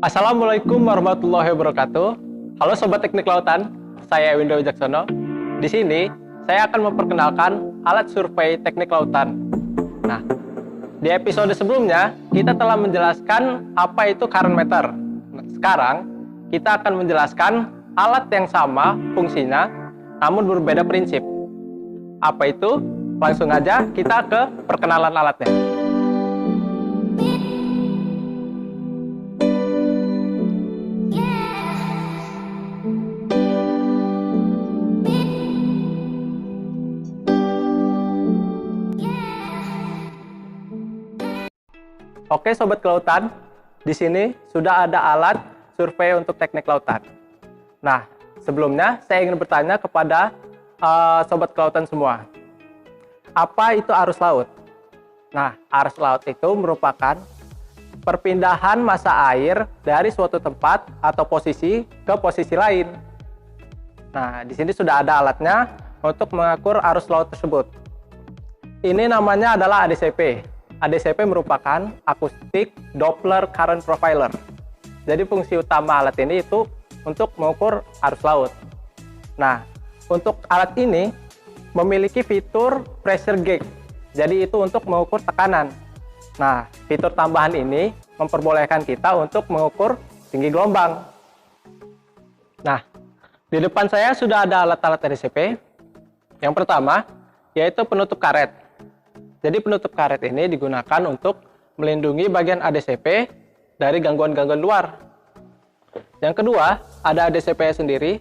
Assalamualaikum warahmatullahi wabarakatuh. Halo Sobat Teknik Lautan, saya Windu Wijaksono. Di sini, saya akan memperkenalkan alat survei teknik lautan. Nah, di episode sebelumnya, kita telah menjelaskan apa itu current meter. Nah, sekarang, kita akan menjelaskan alat yang sama fungsinya, namun berbeda prinsip. Apa itu? Langsung aja kita ke perkenalan alatnya. Oke Sobat Kelautan, di sini sudah ada alat survei untuk teknik lautan. Nah, sebelumnya saya ingin bertanya kepada Sobat Kelautan semua. Apa itu arus laut? Nah, arus laut itu merupakan perpindahan massa air dari suatu tempat atau posisi ke posisi lain. Nah, di sini sudah ada alatnya untuk mengukur arus laut tersebut. Ini namanya adalah ADCP. ADCP merupakan Acoustic Doppler Current Profiler. Jadi fungsi utama alat ini itu untuk mengukur arus laut. Nah, untuk alat ini memiliki fitur pressure gauge. Jadi itu untuk mengukur tekanan. Nah, fitur tambahan ini memperbolehkan kita untuk mengukur tinggi gelombang. Nah, di depan saya sudah ada alat-alat ADCP. Yang pertama, yaitu penutup karet. Jadi penutup karet ini digunakan untuk melindungi bagian ADCP dari gangguan-gangguan luar. Yang kedua, ada ADCP sendiri.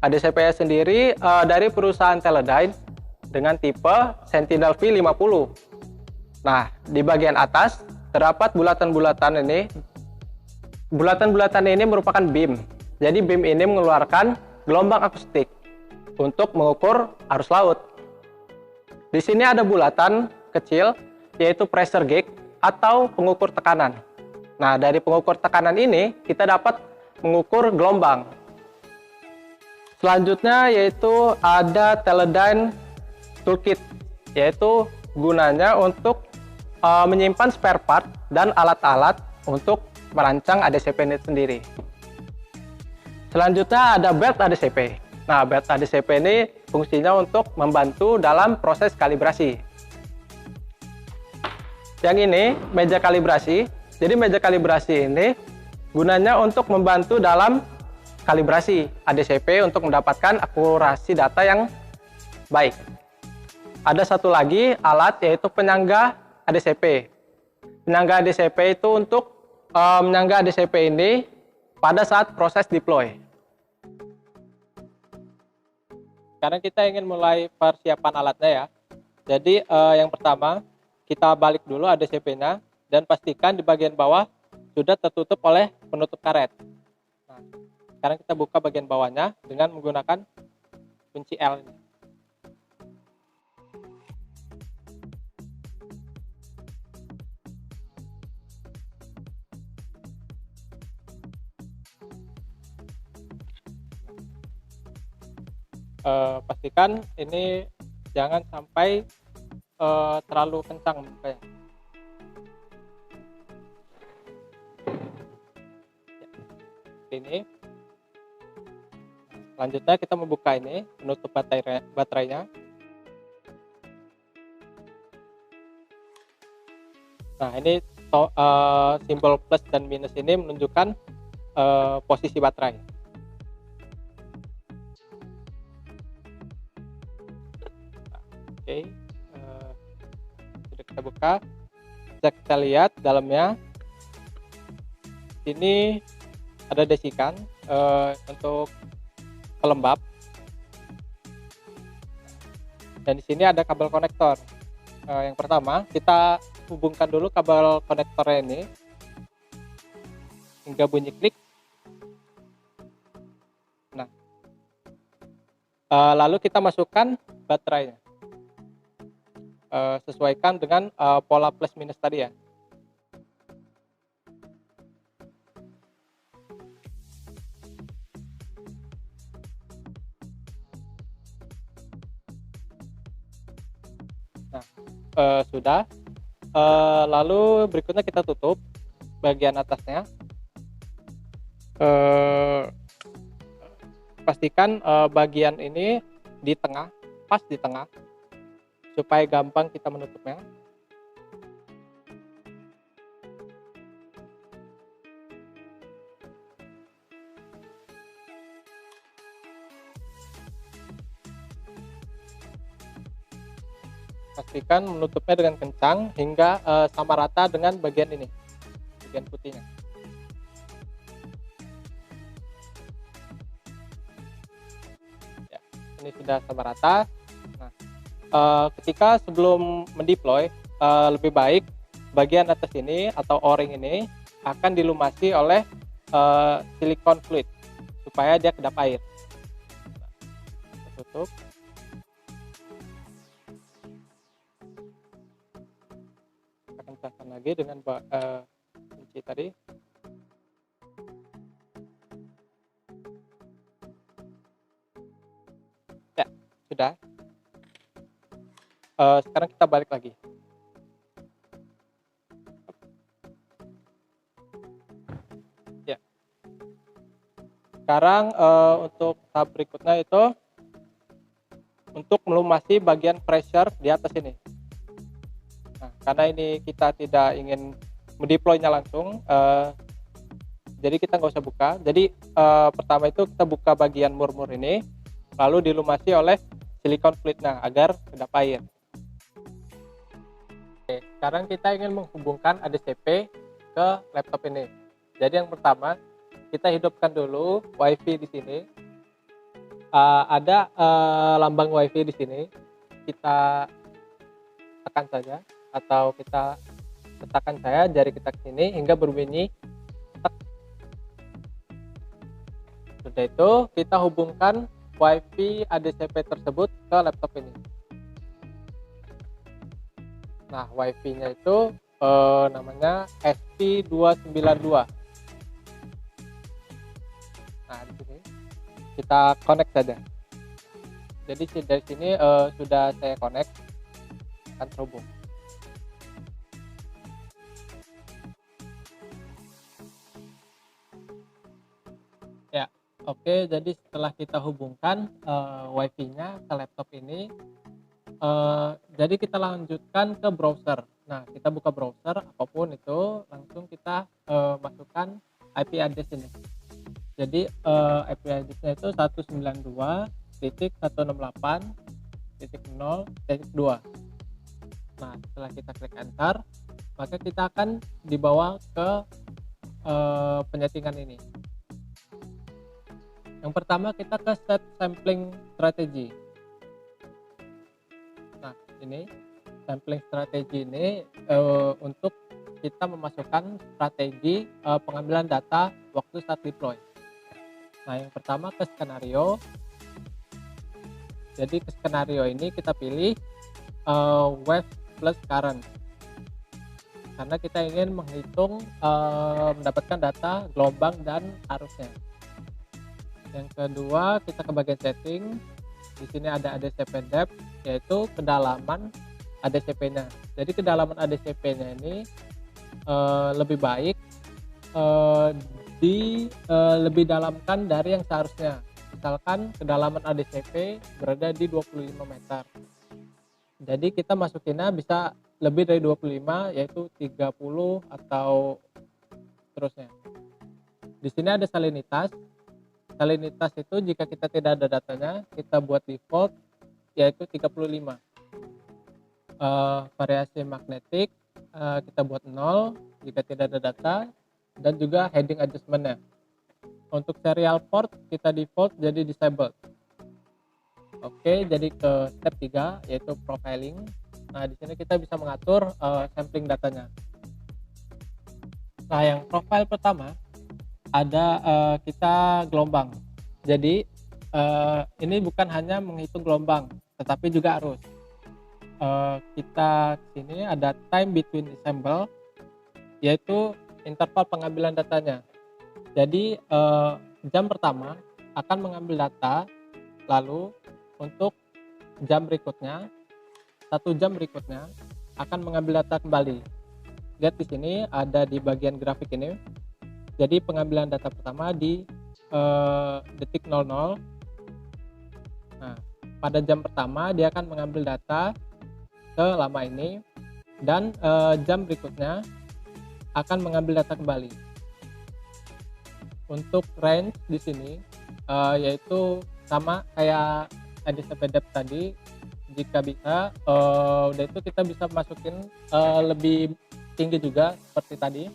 ADCP sendiri dari perusahaan Teledyne dengan tipe Sentinel V50. Nah, di bagian atas terdapat bulatan-bulatan ini. Bulatan-bulatan ini merupakan beam. Jadi beam ini mengeluarkan gelombang akustik untuk mengukur arus laut. Di sini ada bulatan kecil, yaitu pressure gauge atau pengukur tekanan. Nah, dari pengukur tekanan ini kita dapat mengukur gelombang. Selanjutnya yaitu ada Teledyne Toolkit, yaitu gunanya untuk menyimpan spare part dan alat-alat untuk merancang ADCP ini sendiri. Selanjutnya ada belt ADCP. Nah, belt ADCP ini fungsinya untuk membantu dalam proses kalibrasi. Yang ini meja kalibrasi. Jadi meja kalibrasi ini gunanya untuk membantu dalam kalibrasi ADCP untuk mendapatkan akurasi data yang baik. Ada satu lagi alat yaitu penyangga ADCP. Penyangga ADCP itu untuk menyangga ADCP ini pada saat proses deploy. Sekarang kita ingin mulai persiapan alatnya ya. Jadi yang pertama, kita balik dulu ADCP-nya dan pastikan di bagian bawah sudah tertutup oleh penutup karet. Nah, sekarang kita buka bagian bawahnya dengan menggunakan kunci L ini. Pastikan ini jangan sampai terlalu kencang bukanya. Ini. Selanjutnya kita membuka ini, menutup baterainya. Nah, ini simbol plus dan minus ini menunjukkan posisi baterai. Oke. Sudah kita buka, bisa kita lihat dalamnya. Ini ada desikan untuk pelembab, dan di sini ada kabel konektor. Yang pertama kita hubungkan dulu kabel konektornya ini hingga bunyi klik. Nah, lalu kita masukkan baterainya. Sesuaikan dengan pola plus minus tadi ya. Nah, sudah. Lalu berikutnya kita tutup bagian atasnya. Eh, pastikan bagian ini di tengah, pas di tengah, supaya gampang kita menutupnya. Pastikan menutupnya dengan kencang hingga sama rata dengan bagian ini, bagian putihnya. Ya, ini sudah sama rata. Nah, ketika sebelum mendeploy, lebih baik bagian atas ini atau o-ring ini akan dilumasi oleh silikon fluid supaya dia kedap air. Nah, tutup. Akan pasang lagi dengan kunci tadi. Ya, sudah. Sekarang kita balik lagi. Ya. Sekarang untuk tahap berikutnya itu untuk melumasi bagian pressure di atas ini. Nah, karena ini kita tidak ingin mendeploynya langsung, jadi kita nggak usah buka. Jadi pertama itu kita buka bagian mur-mur ini, lalu dilumasi oleh silikon fluidnya agar kedap air. Oke, sekarang kita ingin menghubungkan ADCP ke laptop ini. Jadi yang pertama kita hidupkan dulu WiFi di sini. Ada lambang WiFi di sini. Kita tekan saja atau kita letakkan saya jari kita ke sini hingga berbunyi. Sudah itu kita hubungkan WiFi ADCP tersebut ke laptop ini. Nah, WiFi-nya itu namanya SP292. Nah, di sini kita connect saja. Jadi dari sini sudah saya connect, akan terhubung. Ya, oke. Jadi setelah kita hubungkan WiFi-nya ke laptop ini, jadi kita lanjutkan ke browser. Nah, kita buka browser apapun itu, langsung kita masukkan IP address ini. Jadi IP address-nya itu 192.168.0.2. Nah, setelah kita klik enter, maka kita akan dibawa ke penyetingan ini. Yang pertama kita ke set sampling strategy. Nah, ini sampling strategy ini untuk kita memasukkan strategi pengambilan data waktu saat deploy. Nah, yang pertama ke skenario. Jadi ke skenario ini kita pilih wave plus current, karena kita ingin menghitung mendapatkan data gelombang dan arusnya. Yang kedua kita ke bagian setting. Di sini ada ADCP depth, yaitu kedalaman ADCP-nya. Jadi kedalaman ADCP-nya ini lebih baik lebih dalamkan dari yang seharusnya. Misalkan kedalaman ADCP berada di 25 meter. Jadi kita masukinnya bisa lebih dari 25, yaitu 30 atau terusnya. Di sini ada salinitas. Salinitas itu jika kita tidak ada datanya, kita buat default yaitu 35. Variasi magnetik kita buat 0 jika tidak ada data, dan juga heading adjustment-nya. Untuk serial port kita default jadi disabled. Oke, jadi ke step 3 yaitu profiling. Nah, di sini kita bisa mengatur sampling datanya. Nah, yang profile pertama ada kita gelombang. Jadi ini bukan hanya menghitung gelombang, tetapi juga arus. Kita sini ada time between ensemble, yaitu interval pengambilan datanya. Jadi jam pertama akan mengambil data, lalu untuk jam berikutnya, 1 jam berikutnya akan mengambil data kembali. Lihat di sini ada di bagian grafik ini. Jadi pengambilan data pertama di detik 00. Nah, pada jam pertama dia akan mengambil data ke lama ini, dan jam berikutnya akan mengambil data kembali. Untuk range di sini yaitu sama kayak ADCP depth tadi. Jika bisa, udah itu kita bisa masukin lebih tinggi juga seperti tadi.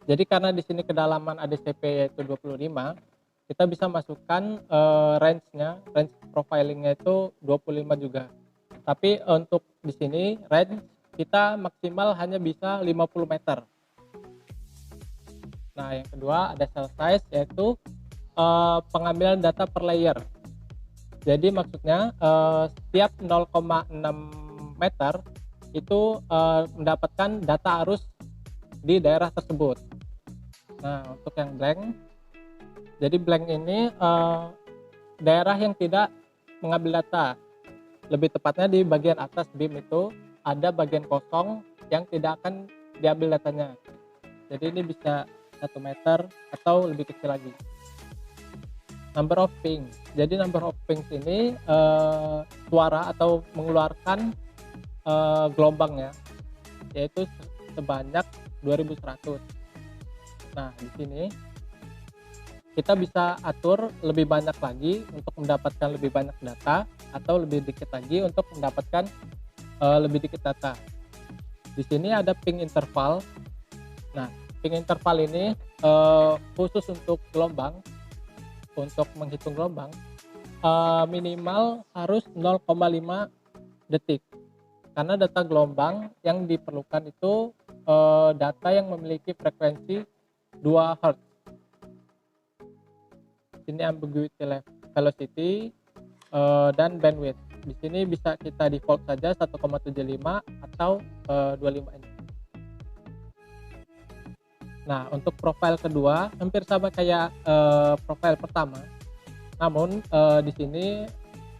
Jadi karena di sini kedalaman ADCP yaitu 25, kita bisa masukkan range profilingnya itu 25 juga. Tapi untuk di sini range kita maksimal hanya bisa 50 meter. Nah, yang kedua ada cell size, yaitu pengambilan data per layer. Jadi maksudnya setiap 0,6 meter itu mendapatkan data arus di daerah tersebut. Nah, untuk yang blank, jadi blank ini daerah yang tidak mengambil data. Lebih tepatnya di bagian atas beam itu ada bagian kosong yang tidak akan diambil datanya. Jadi ini bisa 1 meter atau lebih kecil lagi. Number of ping. Jadi number of pings ini suara atau mengeluarkan gelombangnya, yaitu sebanyak 2100. Nah, di sini kita bisa atur lebih banyak lagi untuk mendapatkan lebih banyak data, atau lebih dikit lagi untuk mendapatkan lebih dikit data. Di sini ada ping interval. Nah, ping interval ini khusus untuk gelombang. Untuk menghitung gelombang minimal harus 0,5 detik, karena data gelombang yang diperlukan itu data yang memiliki frekuensi 2 Hz. Ini ambiguity velocity dan bandwidth. Di sini bisa kita default saja 1,75 atau 25 ini. Nah, untuk profil kedua hampir sama kayak profil pertama, namun di sini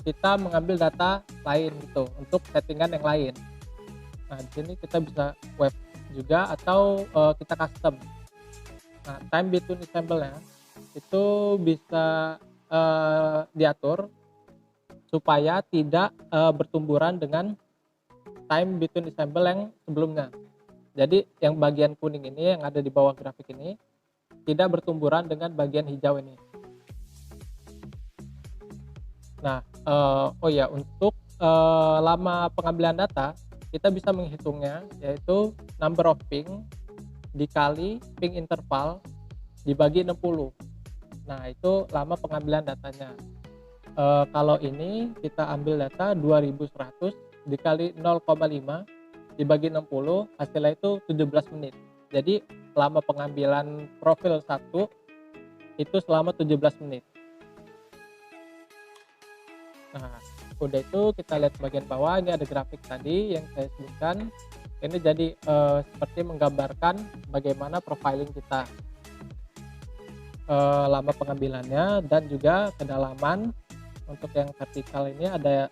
kita mengambil data lain gitu untuk settingan yang lain. Nah, di sini kita bisa web juga atau kita custom. Nah, time between ensemble-nya itu bisa diatur supaya tidak bertumburan dengan time between ensemble yang sebelumnya. Jadi yang bagian kuning ini yang ada di bawah grafik ini tidak bertumburan dengan bagian hijau ini. Nah, untuk lama pengambilan data kita bisa menghitungnya, yaitu number of ping dikali ping interval dibagi 60. Nah, itu lama pengambilan datanya. Kalau ini kita ambil data 2100 dikali 0,5 dibagi 60, hasilnya itu 17 menit. Jadi lama pengambilan profil 1 itu selama 17 menit. Nah, udah itu kita lihat bagian bawah, ini ada grafik tadi yang saya sebutkan. Ini jadi seperti menggambarkan bagaimana profiling kita, lama pengambilannya dan juga kedalaman. Untuk yang vertikal ini ada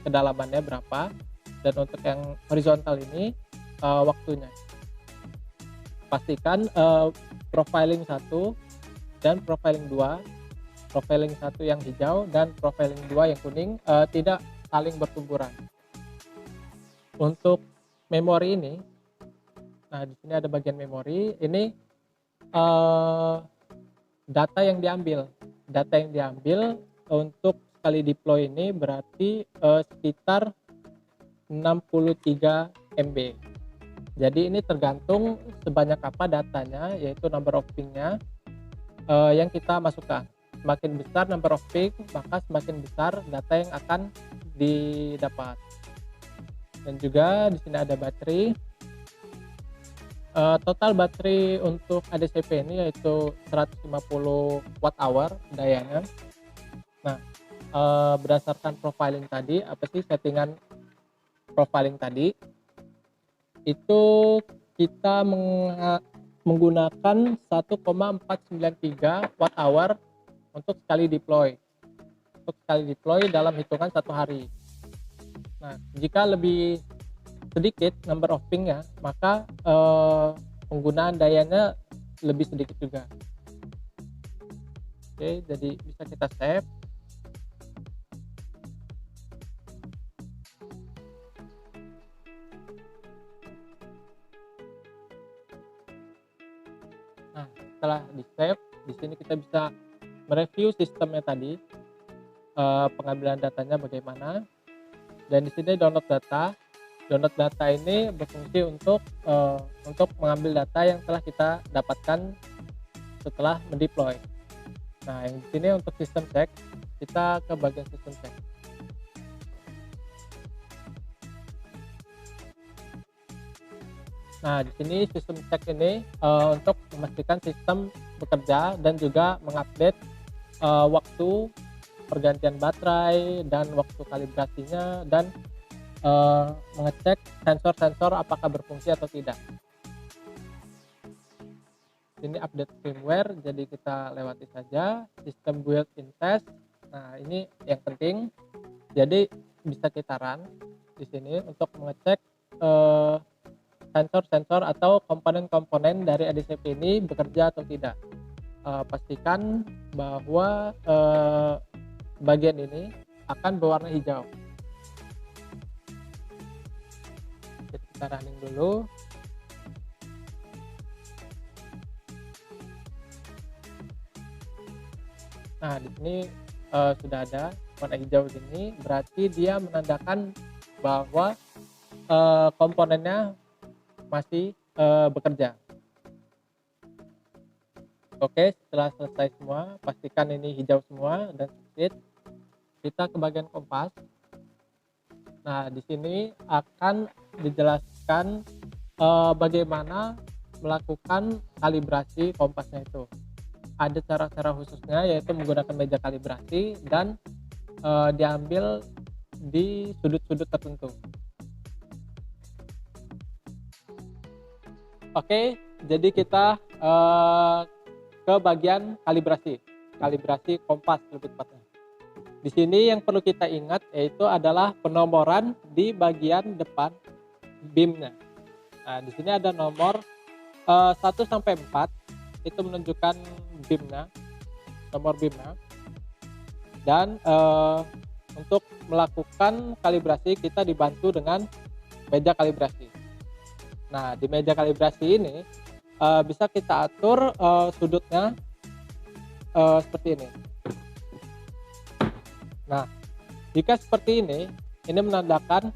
kedalamannya berapa, dan untuk yang horizontal ini waktunya. Pastikan profiling 1 dan profiling 2, profiling 1 yang hijau dan profiling 2 yang kuning tidak saling bertumburan. Untuk memori ini, nah di sini ada bagian memori. Ini data yang diambil untuk sekali deploy ini berarti sekitar 63 MB. Jadi ini tergantung sebanyak apa datanya, yaitu number of ping-nya yang kita masukkan. Semakin besar number of ping, maka semakin besar data yang akan didapat. Dan juga di sini ada baterai. Total baterai untuk ADCP ini yaitu 150 Wh dayanya. Nah, berdasarkan profiling tadi, apa sih settingan profiling tadi, itu kita menggunakan 1,493 Wh untuk sekali deploy. Untuk sekali deploy dalam hitungan 1 hari. Nah, jika lebih sedikit number of ping-nya, maka penggunaan dayanya lebih sedikit juga. Oke, jadi bisa kita save. Nah, setelah di save, di sini kita bisa mereview sistemnya tadi, pengambilan datanya bagaimana. Dan di sini download data. Download data ini berfungsi untuk mengambil data yang telah kita dapatkan setelah mendeploy. Nah, yang di sini untuk sistem check, kita ke bagian sistem check. Nah, di sini sistem check ini untuk memastikan sistem bekerja dan juga mengupdate waktu pergantian baterai dan waktu kalibrasinya, dan mengecek sensor-sensor apakah berfungsi atau tidak. Ini update firmware, jadi kita lewati saja. Sistem built-in test. Nah, ini yang penting. Jadi bisa kita run di sini untuk mengecek sensor-sensor atau komponen-komponen dari ADCP ini bekerja atau tidak. Pastikan bahwa bagian ini akan berwarna hijau. Jadi kita running dulu. Nah, di sini sudah ada warna hijau ini, berarti dia menandakan bahwa komponennya masih bekerja. Oke, setelah selesai semua, pastikan ini hijau semua dan succeed. Kita ke bagian kompas. Nah, di sini akan dijelaskan bagaimana melakukan kalibrasi kompasnya itu. Ada cara-cara khususnya, yaitu menggunakan meja kalibrasi dan diambil di sudut-sudut tertentu. Oke, jadi kita ke bagian kalibrasi kompas lebih tepatnya. Di sini yang perlu kita ingat yaitu adalah penomoran di bagian depan BIM-nya. Nah, di sini ada nomor 1 sampai 4, itu menunjukkan BIM-nya, nomor BIM-nya. Dan untuk melakukan kalibrasi kita dibantu dengan meja kalibrasi. Nah, di meja kalibrasi ini bisa kita atur sudutnya seperti ini. Nah, jika seperti ini menandakan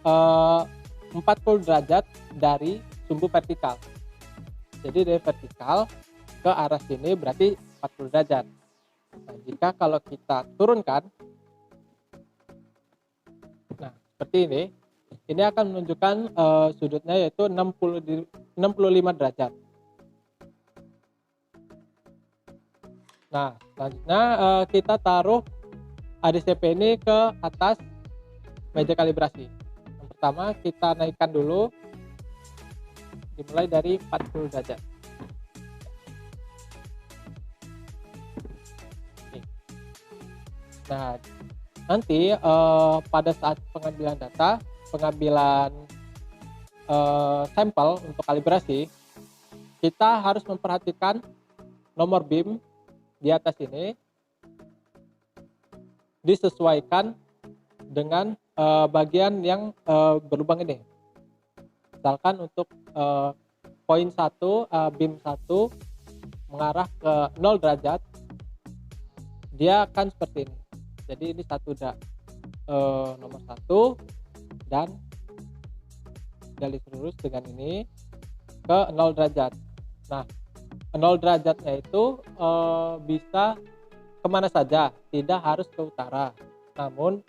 40 derajat dari sumbu vertikal. Jadi dari vertikal ke arah sini berarti 40 derajat. Nah, jika kalau kita turunkan, nah seperti ini akan menunjukkan sudutnya yaitu 65 derajat. Nah, selanjutnya kita taruh ADCP ini ke atas meja kalibrasi. Yang pertama kita naikkan dulu, dimulai dari 40 derajat. Oke. Nah, nanti pada saat pengambilan data, pengambilan sampel untuk kalibrasi, kita harus memperhatikan nomor BIM di atas ini disesuaikan dengan bagian yang berlubang ini. Misalkan untuk poin 1, BIM 1 mengarah ke 0 derajat, dia akan seperti ini. Jadi ini nomor 1 dan garis lurus dengan ini ke 0 derajat. Nah, 0 derajatnya itu bisa kemana saja, tidak harus ke utara, namun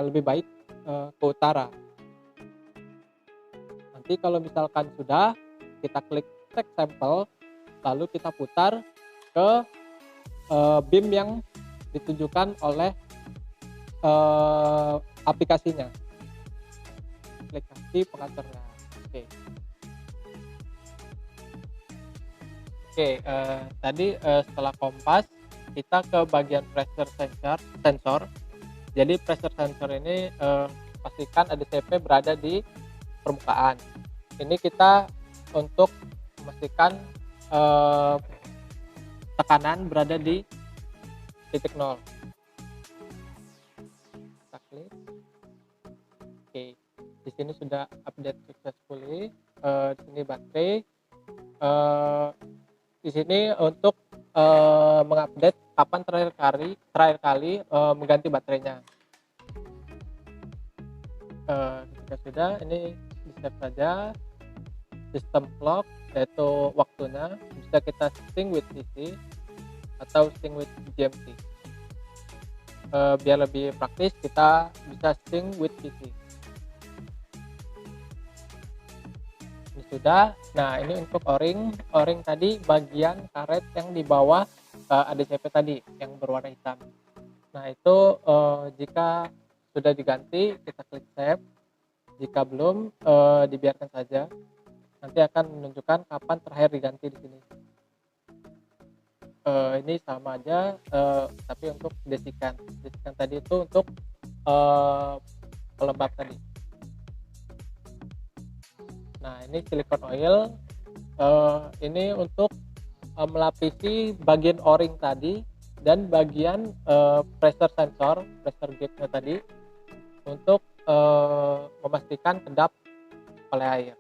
lebih baik ke utara. Nanti kalau misalkan sudah, kita klik take sampel, lalu kita putar ke BIM yang ditunjukkan oleh aplikasinya. Aplikasi pengaturnya. Oke, tadi setelah kompas, kita ke bagian pressure sensor. Jadi pressure sensor ini pastikan ADCP berada di permukaan. Ini kita untuk memastikan eh, tekanan berada di titik 0. Kita klik. Oke, di sini sudah update successfully. Di sini baterai. Di sini untuk mengupdate kapan terakhir kali mengganti baterainya. Jika sudah, ini di save saja. System clock, yaitu waktunya bisa kita sync with PC atau sync with GMT. Biar lebih praktis, kita bisa sync with PC. Ini sudah. Nah, ini untuk o-ring tadi bagian karet yang di bawah ADCP tadi yang berwarna hitam. Nah, itu jika sudah diganti, kita klik save. Jika belum, dibiarkan saja. Nanti akan menunjukkan kapan terakhir diganti di sini. Ini sama aja, tapi untuk desikan tadi itu untuk pelembab tadi. Nah, ini silicone oil. Ini untuk melapisi bagian o-ring tadi dan bagian pressure sensor, pressure gauge-nya tadi untuk memastikan kedap oleh air.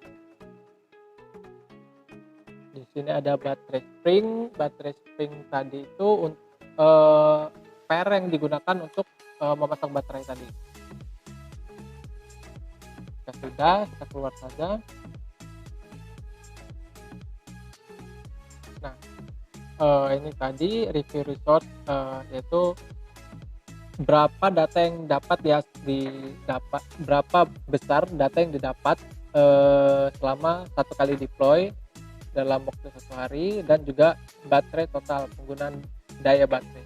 Di sini ada baterai spring tadi itu per yang digunakan untuk memasang baterai tadi. Jika sudah, kita keluar saja. Nah, ini tadi review result, yaitu berapa data yang berapa besar data yang didapat selama satu kali deploy dalam waktu 1 hari, dan juga baterai total, penggunaan daya baterai.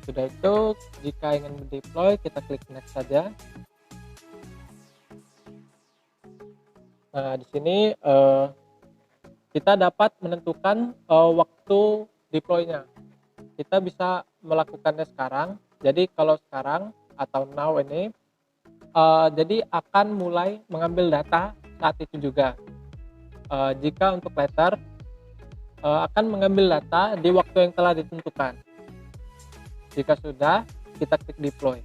Sudah itu, jika ingin deploy, kita klik next saja. Nah, di sini kita dapat menentukan waktu deploy-nya. Kita bisa melakukannya sekarang. Jadi kalau sekarang atau now ini, jadi akan mulai mengambil data saat itu juga. Jika untuk later, akan mengambil data di waktu yang telah ditentukan. Jika sudah, kita klik deploy.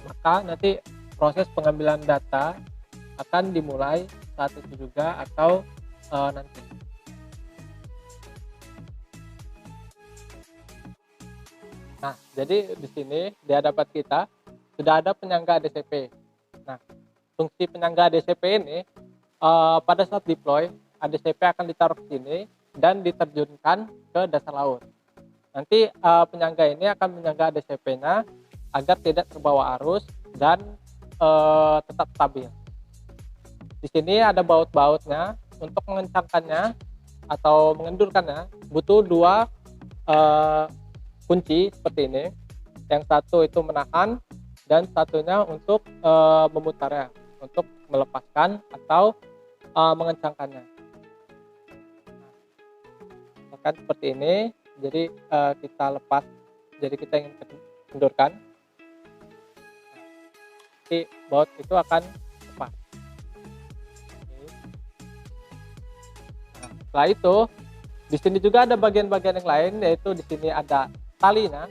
Maka nanti proses pengambilan data akan dimulai saat itu juga atau nanti. Nah, jadi di sini di hadapan kita sudah ada penyangga ADCP. Nah, fungsi penyangga ADCP ini pada saat deploy, ADCP akan ditaruh ke sini dan diterjunkan ke dasar laut. Nanti penyangga ini akan menyangga ADCP-nya agar tidak terbawa arus dan tetap stabil. Di sini ada baut-bautnya. Untuk mengencangkannya atau mengendurkannya butuh 2 kunci seperti ini. Yang satu itu menahan dan satunya untuk memutarnya, untuk melepaskan atau mengencangkannya. Misalkan seperti ini, jadi kita lepas, jadi kita ingin kendurkan, jadi baut itu akan lepas. Nah, setelah itu, di sini juga ada bagian-bagian yang lain, yaitu di sini ada talinya.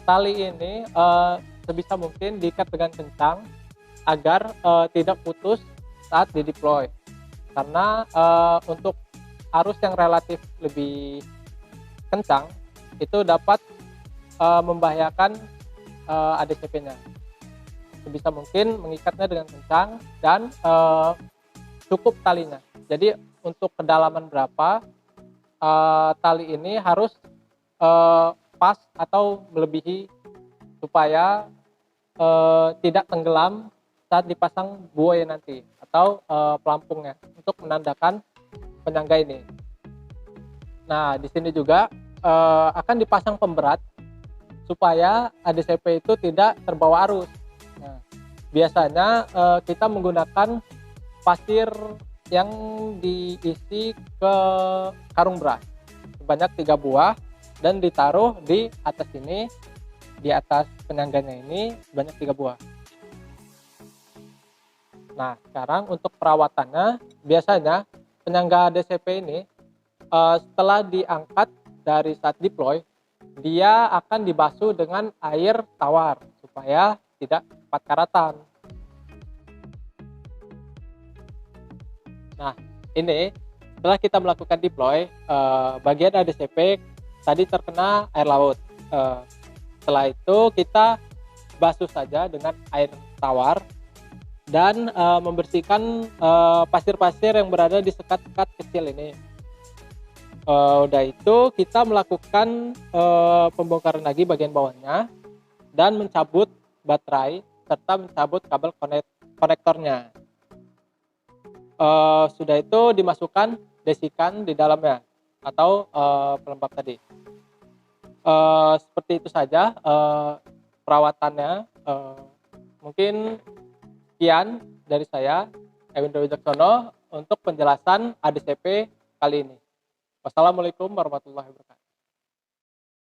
Tali ini sebisa mungkin diikat dengan kencang agar tidak putus saat di deploy. Karena untuk arus yang relatif lebih kencang itu dapat membahayakan ADCP-nya. Sebisa mungkin mengikatnya dengan kencang dan cukup talinya. Jadi untuk kedalaman berapa, tali ini harus pas atau melebihi supaya tidak tenggelam saat dipasang buoy nanti atau pelampungnya untuk menandakan penyangga ini. Nah, di sini juga akan dipasang pemberat supaya ADCP itu tidak terbawa arus. Nah, biasanya kita menggunakan pasir yang diisi ke karung beras sebanyak 3 buah dan ditaruh di atas ini, di atas penyangganya ini sebanyak 3 buah. Nah, sekarang untuk perawatannya biasanya penyangga DCP ini setelah diangkat dari saat deploy, dia akan dibasuh dengan air tawar supaya tidak cepat karatan. Nah, ini setelah kita melakukan deploy, bagian ADCP tadi terkena air laut. Setelah itu kita basuh saja dengan air tawar dan membersihkan pasir-pasir yang berada di sekat-sekat kecil ini. Udah itu kita melakukan pembongkaran lagi bagian bawahnya dan mencabut baterai serta mencabut kabel konektornya. Sudah itu dimasukkan desikan di dalamnya atau pelembab tadi. Seperti itu saja perawatannya. Mungkin sekian dari saya, Ewindra Wijaksono, untuk penjelasan ADCP kali ini. Wassalamualaikum warahmatullahi wabarakatuh.